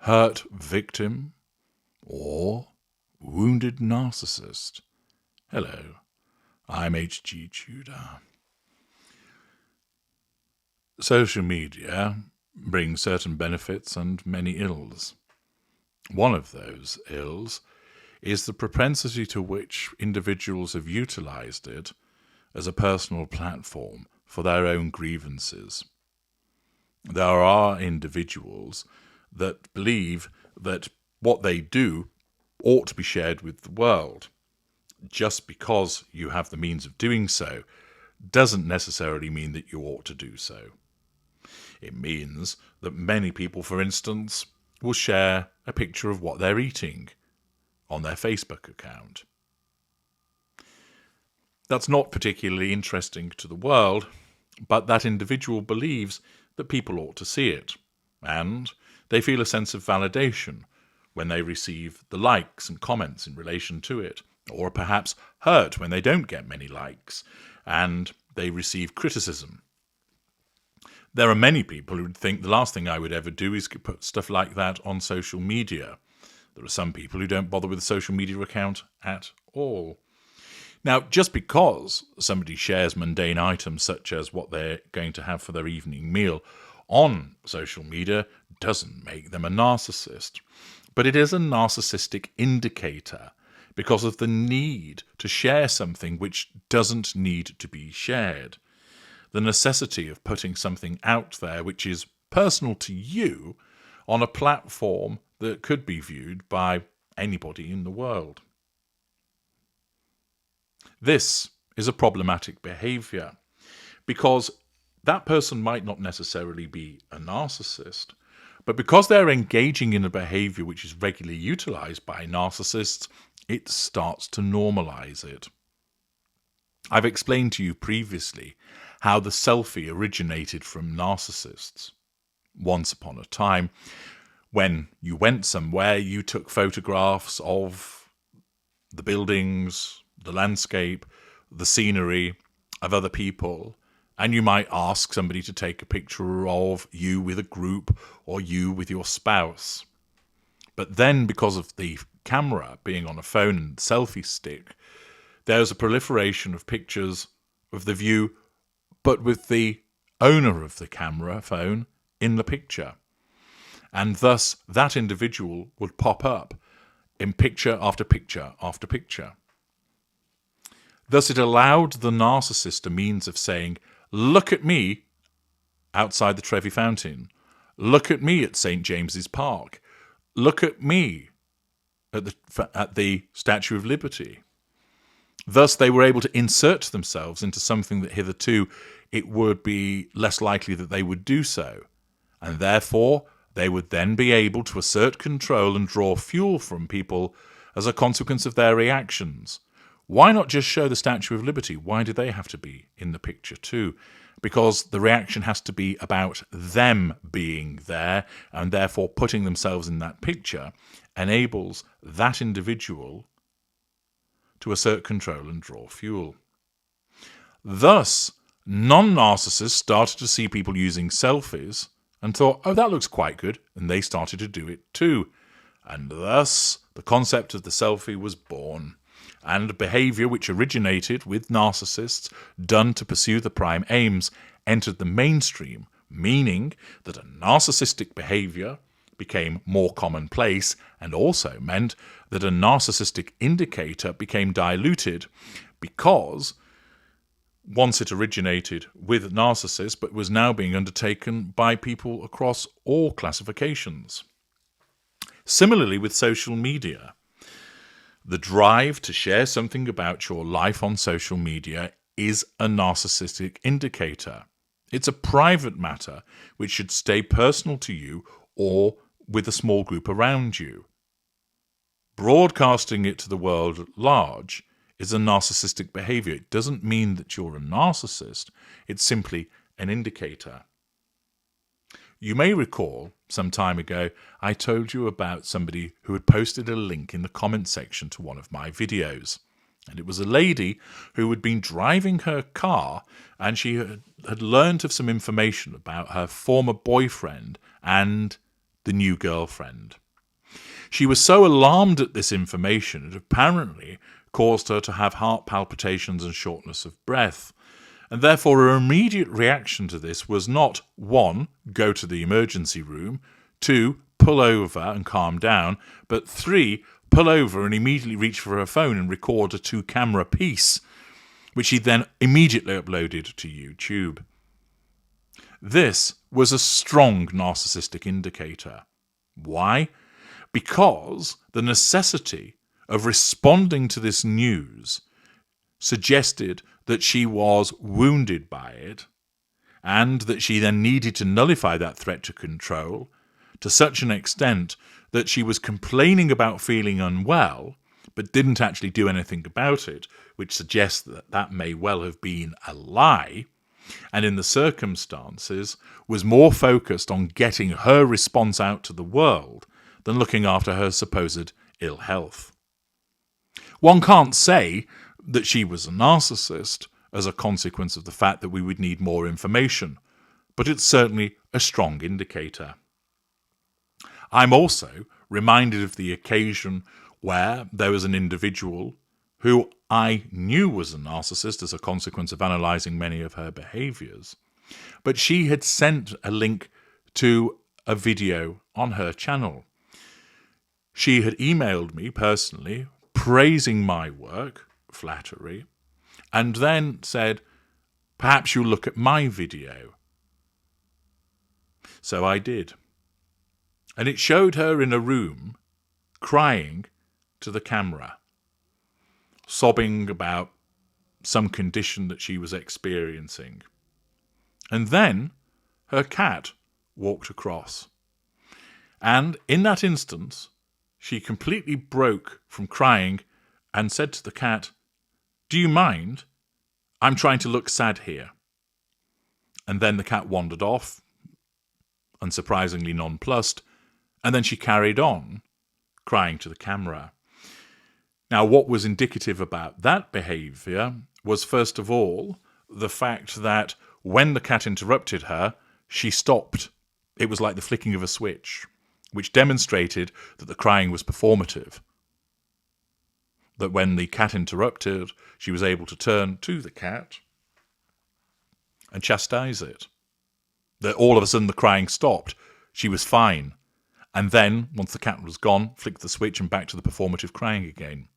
hurt victim, or wounded narcissist? Hello, I'm hgtudor. Social media brings certain benefits and many ills. One of those ills is the propensity to which individuals have utilized it as a personal platform for their own grievances. There are individuals that believe that what they do ought to be shared with the world. Just because you have the means of doing so doesn't necessarily mean that you ought to do so. It means that many people, for instance, will share a picture of what they're eating on their Facebook account. That's not particularly interesting to the world, but that individual believes that people ought to see it, and they feel a sense of validation when they receive the likes and comments in relation to it, or perhaps hurt when they don't get many likes and they receive criticism. There are many people who would think the last thing I would ever do is put stuff like that on social media. There are some people who don't bother with a social media account at all. Now, just because somebody shares mundane items such as what they're going to have for their evening meal on social media doesn't make them a narcissist. But it is a narcissistic indicator because of the need to share something which doesn't need to be shared. The necessity of putting something out there which is personal to you on a platform that could be viewed by anybody in the world. This is a problematic behavior because that person might not necessarily be a narcissist, but because they're engaging in a behavior which is regularly utilized by narcissists, it starts to normalize it. I've explained to you previously how the selfie originated from narcissists. Once upon a time, when you went somewhere, you took photographs of the buildings, the landscape, the scenery of other people, and you might ask somebody to take a picture of you with a group or you with your spouse. But then, because of the camera being on a phone and selfie stick, there's a proliferation of pictures of the view, but with the owner of the camera phone in the picture. And thus, that individual would pop up in picture after picture after picture. Thus, it allowed the narcissist a means of saying, look at me outside the Trevi Fountain. Look at me at St. James's Park. Look at me at the Statue of Liberty. Thus, they were able to insert themselves into something that hitherto it would be less likely that they would do so. And therefore, they would then be able to assert control and draw fuel from people as a consequence of their reactions. Why not just show the Statue of Liberty? Why do they have to be in the picture too? Because the reaction has to be about them being there, and therefore putting themselves in that picture enables that individual to assert control and draw fuel. Thus, non-narcissists started to see people using selfies and thought, oh, that looks quite good, and they started to do it too. And thus, the concept of the selfie was born, and behavior which originated with narcissists done to pursue the prime aims entered the mainstream, meaning that a narcissistic behavior became more commonplace and also meant that a narcissistic indicator became diluted because once it originated with narcissists but was now being undertaken by people across all classifications. Similarly with social media, the drive to share something about your life on social media is a narcissistic indicator. It's a private matter which should stay personal to you or with a small group around you. Broadcasting it to the world at large is a narcissistic behavior. It doesn't mean that you're a narcissist. It's simply an indicator. You may recall some time ago I told you about somebody who had posted a link in the comment section to one of my videos. And it was a lady who had been driving her car and she had learned of some information about her former boyfriend and the new girlfriend. She was so alarmed at this information, it apparently caused her to have heart palpitations and shortness of breath. And therefore her immediate reaction to this was not, 1, go to the emergency room, 2, pull over and calm down, but 3, pull over and immediately reach for her phone and record a 2-camera piece, which she then immediately uploaded to YouTube. This was a strong narcissistic indicator. Why? Because the necessity of responding to this news suggested that she was wounded by it, and that she then needed to nullify that threat to control to such an extent that she was complaining about feeling unwell, but didn't actually do anything about it, which suggests that that may well have been a lie, and in the circumstances was more focused on getting her response out to the world than looking after her supposed ill health. One can't say that she was a narcissist as a consequence of the fact that we would need more information, but it's certainly a strong indicator. I'm also reminded of the occasion where there was an individual who I knew was a narcissist as a consequence of analysing many of her behaviours, but she had sent a link to a video on her channel. She had emailed me personally, praising my work, flattery, and then said, perhaps you'll look at my video. So I did. And it showed her in a room, crying to the camera, sobbing about some condition that she was experiencing. And then her cat walked across. And in that instance, she completely broke from crying and said to the cat, "Do you mind? I'm trying to look sad here." And then the cat wandered off, unsurprisingly nonplussed, and then she carried on, crying to the camera. Now, what was indicative about that behaviour was, first of all, the fact that when the cat interrupted her, she stopped. It was like the flicking of a switch, which demonstrated that the crying was performative. That when the cat interrupted, she was able to turn to the cat and chastise it. That all of a sudden the crying stopped. She was fine. And then, once the cat was gone, flicked the switch and back to the performative crying again.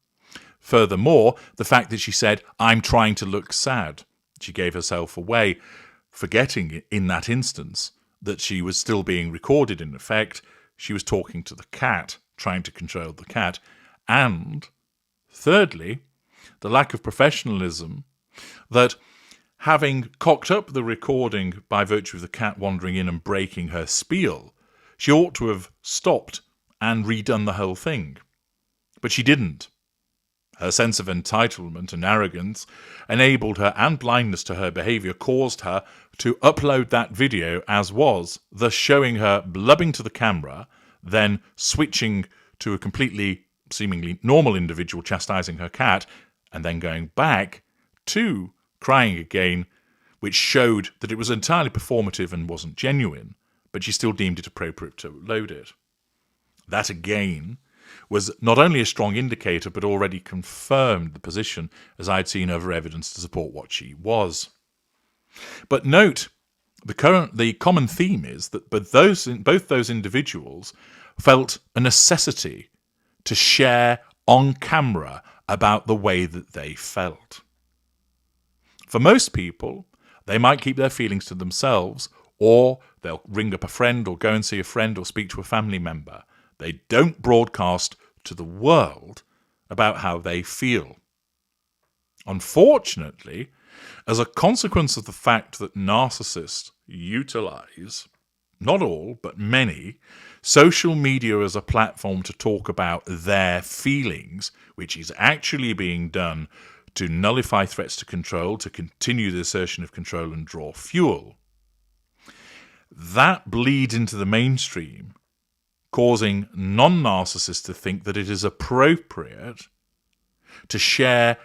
Furthermore, the fact that she said, "I'm trying to look sad." She gave herself away, forgetting in that instance that she was still being recorded in effect. She was talking to the cat, trying to control the cat. And thirdly, the lack of professionalism, that having cocked up the recording by virtue of the cat wandering in and breaking her spiel, she ought to have stopped and redone the whole thing. But she didn't. Her sense of entitlement and arrogance enabled her, and blindness to her behaviour caused her to upload that video as was, thus showing her blubbing to the camera, then switching to a completely seemingly normal individual chastising her cat, and then going back to crying again, which showed that it was entirely performative and wasn't genuine, but she still deemed it appropriate to load it. That again was not only a strong indicator, but already confirmed the position as I'd seen other evidence to support what she was. But note, the common theme is that both those individuals felt a necessity to share on camera about the way that they felt. For most people, they might keep their feelings to themselves, or they'll ring up a friend or go and see a friend or speak to a family member. They don't broadcast to the world about how they feel. Unfortunately, as a consequence of the fact that narcissists utilize, not all, but many, social media as a platform to talk about their feelings, which is actually being done to nullify threats to control, to continue the assertion of control and draw fuel, that bleeds into the mainstream, causing non-narcissists to think that it is appropriate to share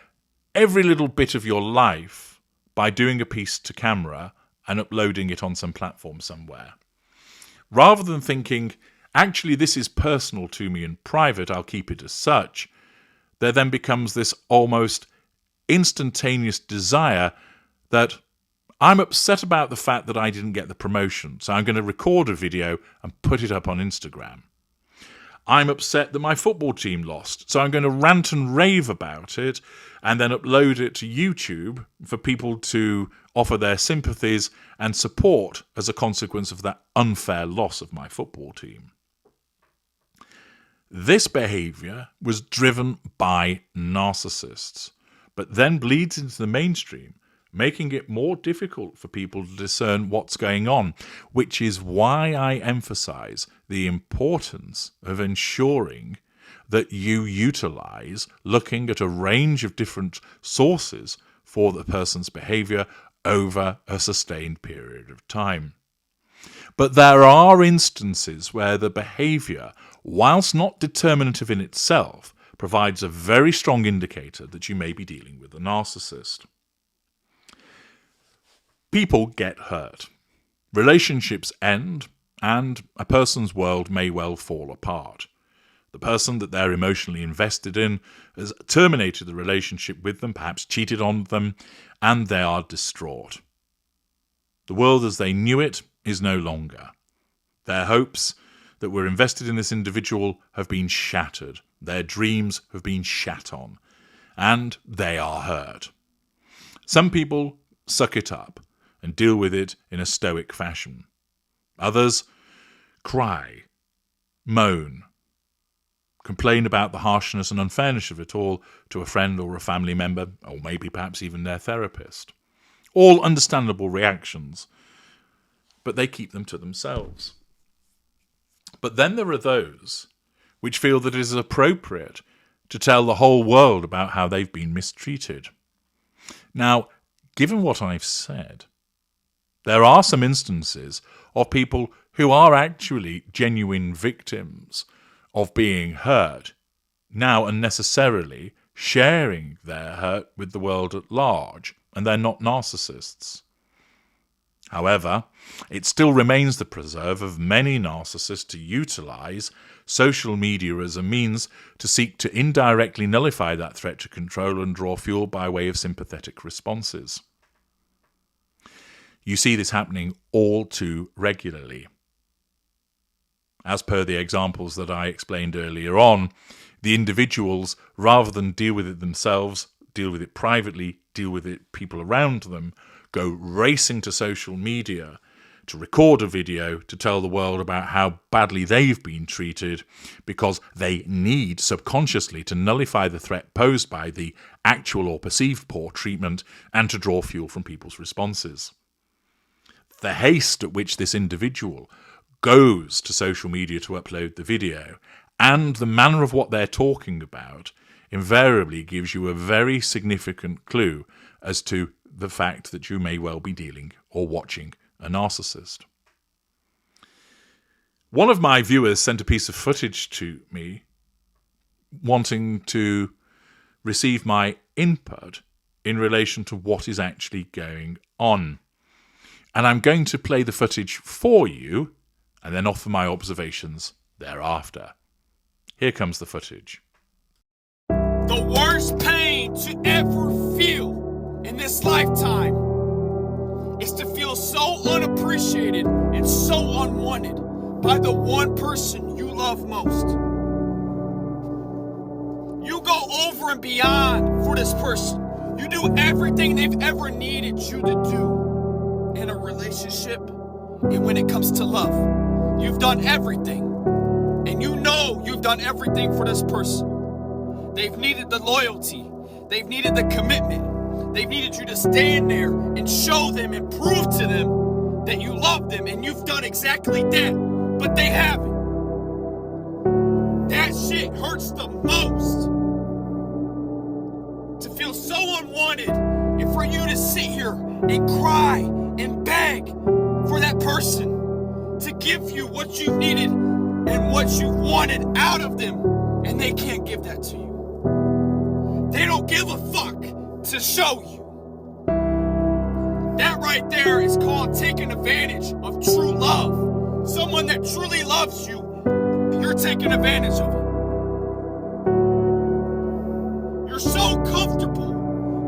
every little bit of your life by doing a piece to camera and uploading it on some platform somewhere. Rather than thinking, actually this is personal to me and private, I'll keep it as such, there then becomes this almost instantaneous desire that I'm upset about the fact that I didn't get the promotion, so I'm going to record a video and put it up on Instagram. I'm upset that my football team lost, so I'm going to rant and rave about it and then upload it to YouTube for people to offer their sympathies and support as a consequence of that unfair loss of my football team. This behaviour was driven by narcissists, but then bleeds into the mainstream, making it more difficult for people to discern what's going on, which is why I emphasize the importance of ensuring that you utilize looking at a range of different sources for the person's behavior over a sustained period of time. But there are instances where the behavior, whilst not determinative in itself, provides a very strong indicator that you may be dealing with a narcissist. People get hurt. Relationships end, and a person's world may well fall apart. The person that they're emotionally invested in has terminated the relationship with them, perhaps cheated on them, and they are distraught. The world as they knew it is no longer. Their hopes that were invested in this individual have been shattered. Their dreams have been shat on, and they are hurt. Some people suck it up and deal with it in a stoic fashion. Others cry, moan, complain about the harshness and unfairness of it all to a friend or a family member, or maybe perhaps even their therapist. All understandable reactions, but they keep them to themselves. But then there are those which feel that it is appropriate to tell the whole world about how they've been mistreated. Now, given what I've said, there are some instances of people who are actually genuine victims of being hurt, now unnecessarily sharing their hurt with the world at large, and they're not narcissists. However, it still remains the preserve of many narcissists to utilize social media as a means to seek to indirectly nullify that threat to control and draw fuel by way of sympathetic responses. You see this happening all too regularly. As per the examples that I explained earlier on, the individuals, rather than deal with it themselves, deal with it privately, deal with it people around them, go racing to social media to record a video to tell the world about how badly they've been treated because they need subconsciously to nullify the threat posed by the actual or perceived poor treatment and to draw fuel from people's responses. The haste at which this individual goes to social media to upload the video and the manner of what they're talking about invariably gives you a very significant clue as to the fact that you may well be dealing or watching a narcissist. One of my viewers sent a piece of footage to me wanting to receive my input in relation to what is actually going on. And I'm going to play the footage for you and then offer my observations thereafter. Here comes the footage. The worst pain to ever feel in this lifetime is to feel so unappreciated and so unwanted by the one person you love most. You go over and beyond for this person. You do everything they've ever needed you to do in a relationship, and when it comes to love, you've done everything. And you know you've done everything for this person. They've needed the loyalty. They've needed the commitment. They've needed you to stand there and show them and prove to them that you love them, and you've done exactly that, but they haven't. That shit hurts the most. To feel so unwanted and for you to sit here and cry and beg for that person to give you what you needed and what you wanted out of them, and they can't give that to you. They don't give a fuck to show you. That right there is called taking advantage of true love. Someone that truly loves you taking advantage of it. You're so comfortable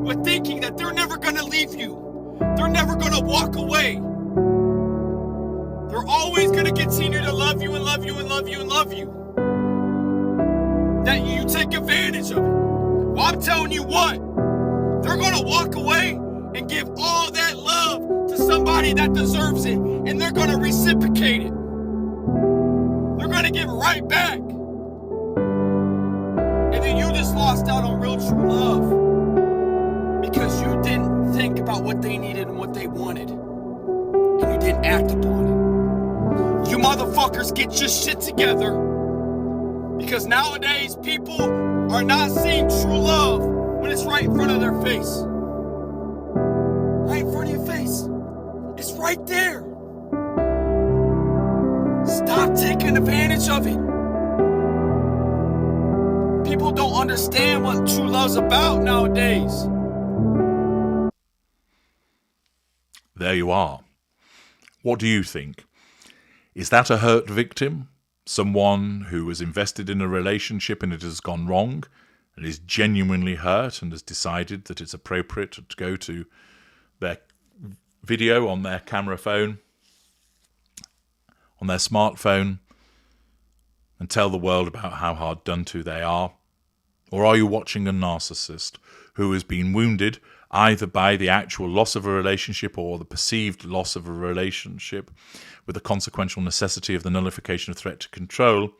with thinking that they're never gonna leave you. They're never gonna walk away. They're always gonna continue to love you and love you and love you and love you. That you take advantage of it. Well, I'm telling you what, they're gonna walk away and give all that love to somebody that deserves it, and they're gonna reciprocate it. They're gonna give right back. And then you just lost out on real true love because you didn't think about what they needed and what they wanted, and you didn't act upon it. You motherfuckers, get your shit together, because nowadays people are not seeing true love when it's right in front of their face. Right in front of your face. It's right there. Stop taking advantage of it. People don't understand what true love's about nowadays. There you are. What do you think? Is that a hurt victim? Someone who was invested in a relationship and it has gone wrong and is genuinely hurt and has decided that it's appropriate to go to their video on their camera phone, on their smartphone, and tell the world about how hard done to they are? Or are you watching a narcissist who has been wounded either by the actual loss of a relationship or the perceived loss of a relationship, with the consequential necessity of the nullification of threat to control,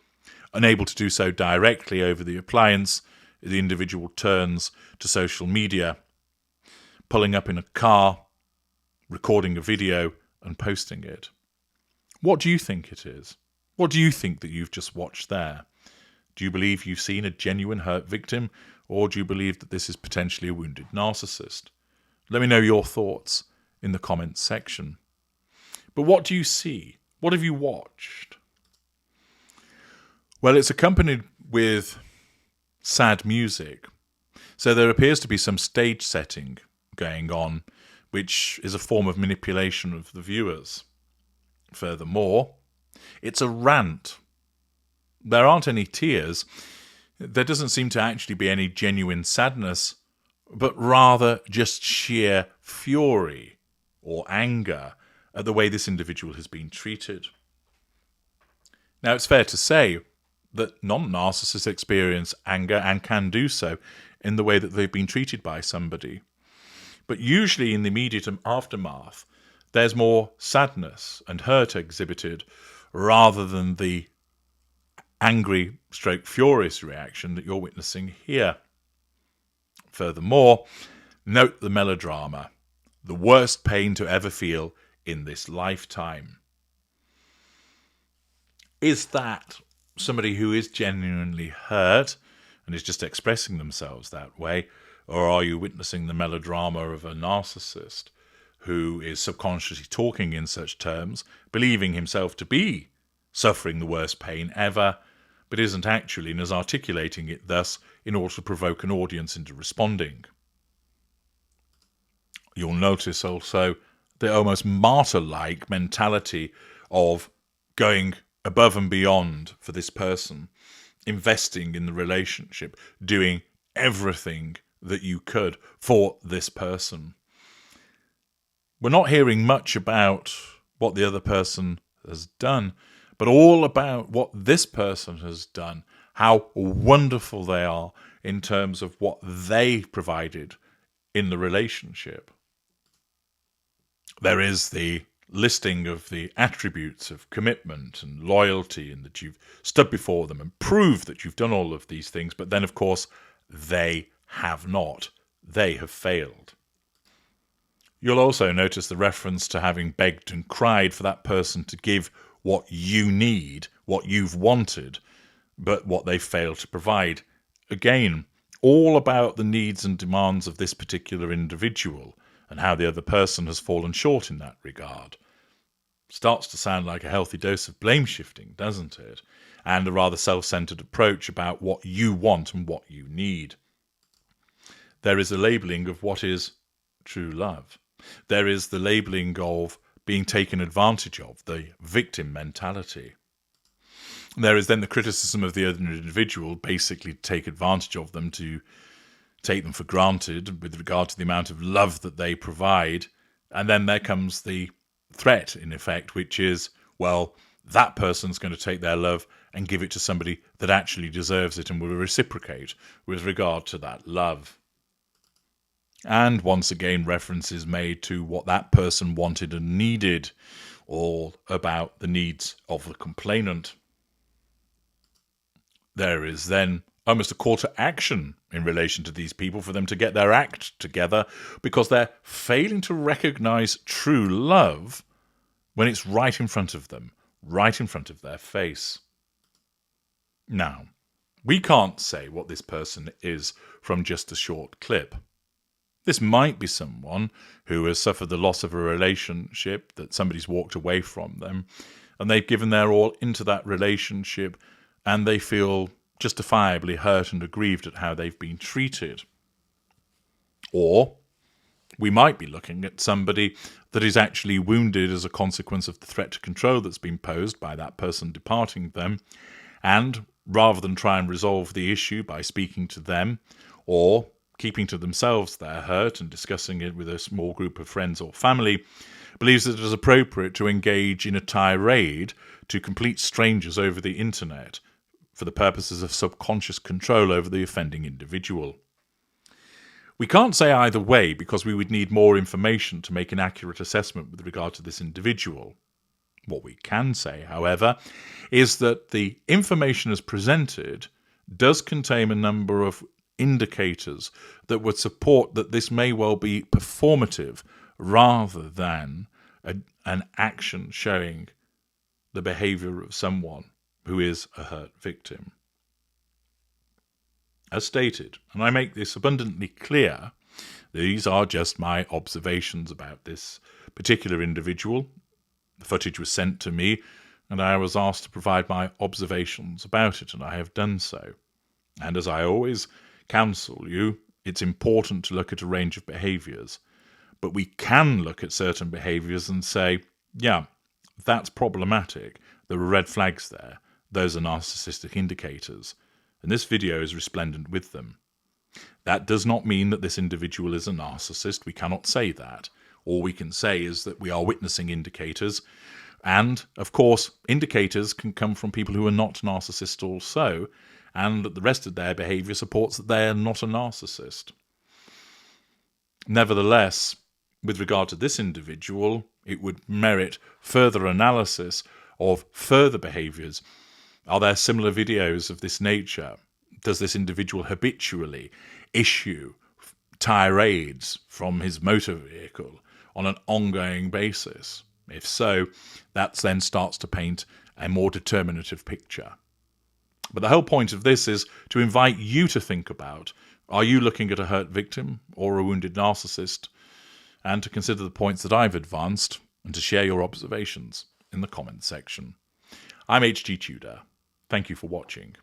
unable to do so directly over the appliance, the individual turns to social media, pulling up in a car, recording a video and posting it? What do you think it is? What do you think that you've just watched there? Do you believe you've seen a genuine hurt victim, or do you believe that this is potentially a wounded narcissist? Let me know your thoughts in the comments section. But what do you see? What have you watched? Well, it's accompanied with sad music. So there appears to be some stage setting going on, which is a form of manipulation of the viewers. Furthermore, it's a rant. There aren't any tears. There doesn't seem to actually be any genuine sadness, but rather just sheer fury or anger at the way this individual has been treated. Now, it's fair to say that non-narcissists experience anger and can do so in the way that they've been treated by somebody. But usually in the immediate aftermath, there's more sadness and hurt exhibited rather than the angry stroke furious reaction that you're witnessing here. Furthermore, note the melodrama, the worst pain to ever feel in this lifetime. Is that somebody who is genuinely hurt and is just expressing themselves that way, or are you witnessing the melodrama of a narcissist who is subconsciously talking in such terms, believing himself to be suffering the worst pain ever, but isn't actually, and is articulating it thus in order to provoke an audience into responding? You'll notice also the almost martyr-like mentality of going above and beyond for this person, investing in the relationship, doing everything that you could for this person. We're not hearing much about what the other person has done, but all about what this person has done, how wonderful they are in terms of what they provided in the relationship. There is the listing of the attributes of commitment and loyalty, and that you've stood before them and proved that you've done all of these things, but then, of course, they have not. They have failed. You'll also notice the reference to having begged and cried for that person to give what you need, what you've wanted, but what they failed to provide. Again, all about the needs and demands of this particular individual and how the other person has fallen short in that regard. Starts to sound like a healthy dose of blame shifting, doesn't it? And a rather self-centered approach about what you want and what you need. There is a labeling of what is true love. There is the labeling of being taken advantage of, the victim mentality. There is then the criticism of the other individual, basically to take advantage of them, to take them for granted with regard to the amount of love that they provide. And then there comes the threat, in effect, which is, well, that person's going to take their love and give it to somebody that actually deserves it and will reciprocate with regard to that love. And once again, reference is made to what that person wanted and needed, all about the needs of the complainant. There is then almost a call to action in relation to these people for them to get their act together, because they're failing to recognize true love when it's right in front of them, right in front of their face. Now, we can't say what this person is from just a short clip. This might be someone who has suffered the loss of a relationship, that somebody's walked away from them, and they've given their all into that relationship, and they feel justifiably hurt and aggrieved at how they've been treated. Or we might be looking at somebody that is actually wounded as a consequence of the threat to control that's been posed by that person departing them, and rather than try and resolve the issue by speaking to them or keeping to themselves their hurt and discussing it with a small group of friends or family, believes that it is appropriate to engage in a tirade to complete strangers over the internet for the purposes of subconscious control over the offending individual. We can't say either way, because we would need more information to make an accurate assessment with regard to this individual. What we can say, however, is that the information as presented does contain a number of indicators that would support that this may well be performative rather than an action showing the behavior of someone who is a hurt victim. As stated, and I make this abundantly clear, these are just my observations about this particular individual. The footage was sent to me, and I was asked to provide my observations about it, and I have done so. And as I always counsel you, it's important to look at a range of behaviours, but we can look at certain behaviours and say, yeah, that's problematic. There are red flags there. Those are narcissistic indicators, and this video is resplendent with them. That does not mean that this individual is a narcissist. We cannot say that. All we can say is that we are witnessing indicators, and, of course, indicators can come from people who are not narcissists also, and that the rest of their behaviour supports that they are not a narcissist. Nevertheless, with regard to this individual, it would merit further analysis of further behaviours. Are there similar videos of this nature? Does this individual habitually issue tirades from his motor vehicle on an ongoing basis? If so, that then starts to paint a more determinative picture. But the whole point of this is to invite you to think about, are you looking at a hurt victim or a wounded narcissist? And to consider the points that I've advanced and to share your observations in the comments section. I'm HG Tudor. Thank you for watching.